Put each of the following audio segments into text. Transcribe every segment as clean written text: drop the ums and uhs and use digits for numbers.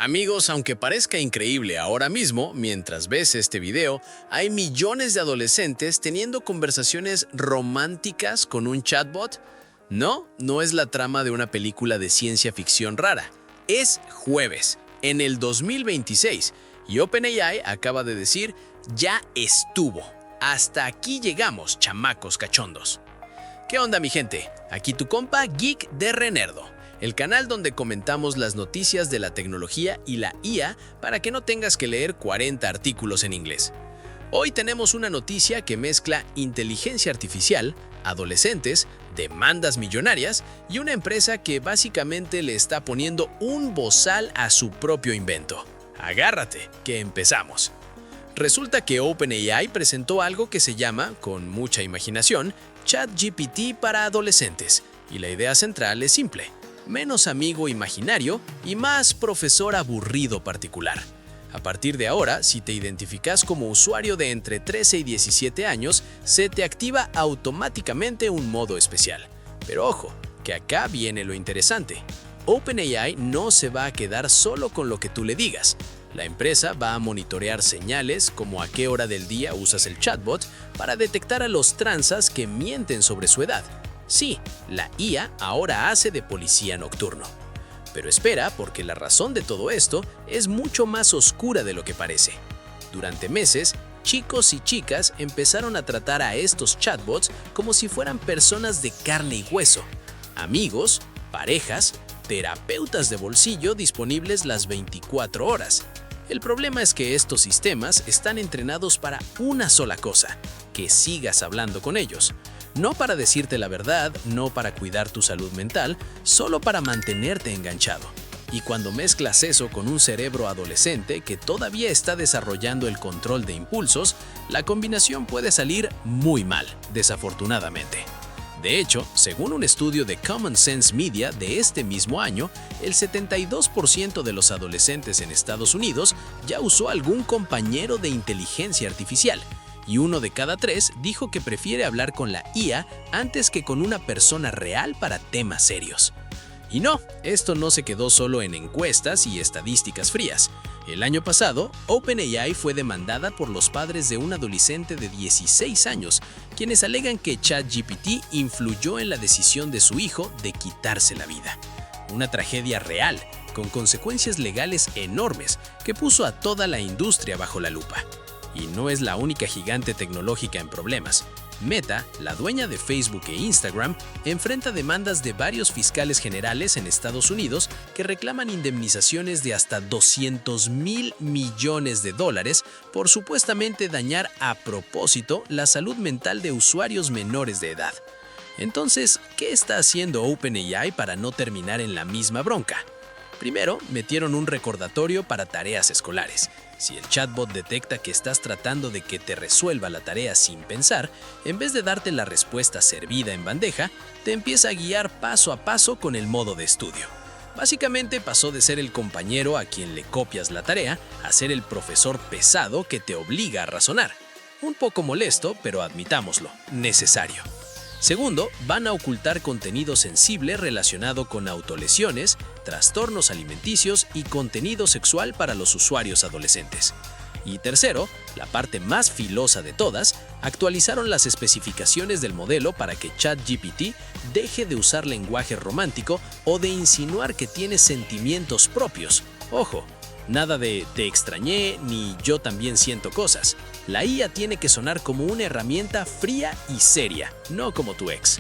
Amigos, aunque parezca increíble ahora mismo, mientras ves este video, hay millones de adolescentes teniendo conversaciones románticas con un chatbot. No, no es la trama de una película de ciencia ficción rara. Es jueves, en el 2026, y OpenAI acaba de decir, ya estuvo. Hasta aquí llegamos, chamacos cachondos. ¿Qué onda, mi gente? Aquí tu compa Geek de Renerdo, el canal donde comentamos las noticias de la tecnología y la IA para que no tengas que leer 40 artículos en inglés. Hoy tenemos una noticia que mezcla inteligencia artificial, adolescentes, demandas millonarias y una empresa que básicamente le está poniendo un bozal a su propio invento. Agárrate, que empezamos. Resulta que OpenAI presentó algo que se llama, con mucha imaginación, ChatGPT para adolescentes, y la idea central es simple: menos amigo imaginario y más profesor aburrido particular. A partir de ahora, si te identificas como usuario de entre 13 y 17 años, se te activa automáticamente un modo especial. Pero ojo, que acá viene lo interesante. OpenAI no se va a quedar solo con lo que tú le digas. La empresa va a monitorear señales como a qué hora del día usas el chatbot para detectar a los tranzas que mienten sobre su edad. Sí, la IA ahora hace de policía nocturno. Pero espera, porque la razón de todo esto es mucho más oscura de lo que parece. Durante meses, chicos y chicas empezaron a tratar a estos chatbots como si fueran personas de carne y hueso, amigos, parejas, terapeutas de bolsillo disponibles las 24 horas. El problema es que estos sistemas están entrenados para una sola cosa: que sigas hablando con ellos. No para decirte la verdad, no para cuidar tu salud mental, solo para mantenerte enganchado. Y cuando mezclas eso con un cerebro adolescente que todavía está desarrollando el control de impulsos, la combinación puede salir muy mal, desafortunadamente. De hecho, según un estudio de Common Sense Media de este mismo año, el 72% de los adolescentes en Estados Unidos ya usó algún compañero de inteligencia artificial, y 1 de cada 3 dijo que prefiere hablar con la IA antes que con una persona real para temas serios. Y no, esto no se quedó solo en encuestas y estadísticas frías. El año pasado, OpenAI fue demandada por los padres de un adolescente de 16 años, quienes alegan que ChatGPT influyó en la decisión de su hijo de quitarse la vida. Una tragedia real, con consecuencias legales enormes, que puso a toda la industria bajo la lupa. Y no es la única gigante tecnológica en problemas. Meta, la dueña de Facebook e Instagram, enfrenta demandas de varios fiscales generales en Estados Unidos que reclaman indemnizaciones de hasta $200.000 millones por supuestamente dañar a propósito la salud mental de usuarios menores de edad. Entonces, ¿qué está haciendo OpenAI para no terminar en la misma bronca? Primero, metieron un recordatorio para tareas escolares. Si el chatbot detecta que estás tratando de que te resuelva la tarea sin pensar, en vez de darte la respuesta servida en bandeja, te empieza a guiar paso a paso con el modo de estudio. Básicamente pasó de ser el compañero a quien le copias la tarea a ser el profesor pesado que te obliga a razonar. Un poco molesto, pero admitámoslo, necesario. Segundo, van a ocultar contenido sensible relacionado con autolesiones, trastornos alimenticios y contenido sexual para los usuarios adolescentes. Y tercero, la parte más filosa de todas, actualizaron las especificaciones del modelo para que ChatGPT deje de usar lenguaje romántico o de insinuar que tiene sentimientos propios. Ojo, nada de te extrañé ni yo también siento cosas. La IA tiene que sonar como una herramienta fría y seria, no como tu ex.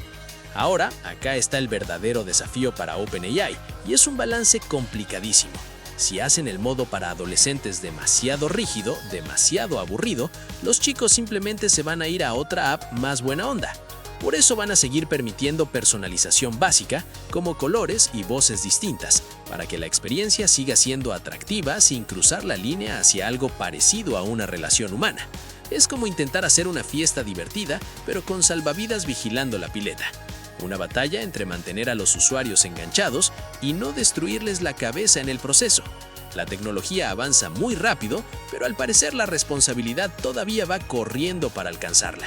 Ahora, acá está el verdadero desafío para OpenAI, y es un balance complicadísimo. Si hacen el modo para adolescentes demasiado rígido, demasiado aburrido, los chicos simplemente se van a ir a otra app más buena onda. Por eso van a seguir permitiendo personalización básica, como colores y voces distintas, para que la experiencia siga siendo atractiva sin cruzar la línea hacia algo parecido a una relación humana. Es como intentar hacer una fiesta divertida, pero con salvavidas vigilando la pileta. Una batalla entre mantener a los usuarios enganchados y no destruirles la cabeza en el proceso. La tecnología avanza muy rápido, pero al parecer la responsabilidad todavía va corriendo para alcanzarla.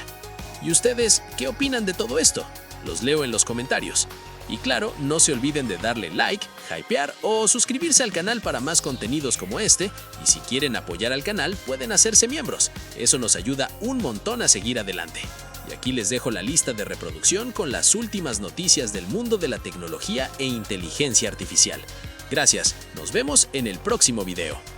¿Y ustedes qué opinan de todo esto? Los leo en los comentarios. Y claro, no se olviden de darle like, hypear o suscribirse al canal para más contenidos como este, y si quieren apoyar al canal pueden hacerse miembros, eso nos ayuda un montón a seguir adelante. Y aquí les dejo la lista de reproducción con las últimas noticias del mundo de la tecnología e inteligencia artificial. Gracias, nos vemos en el próximo video.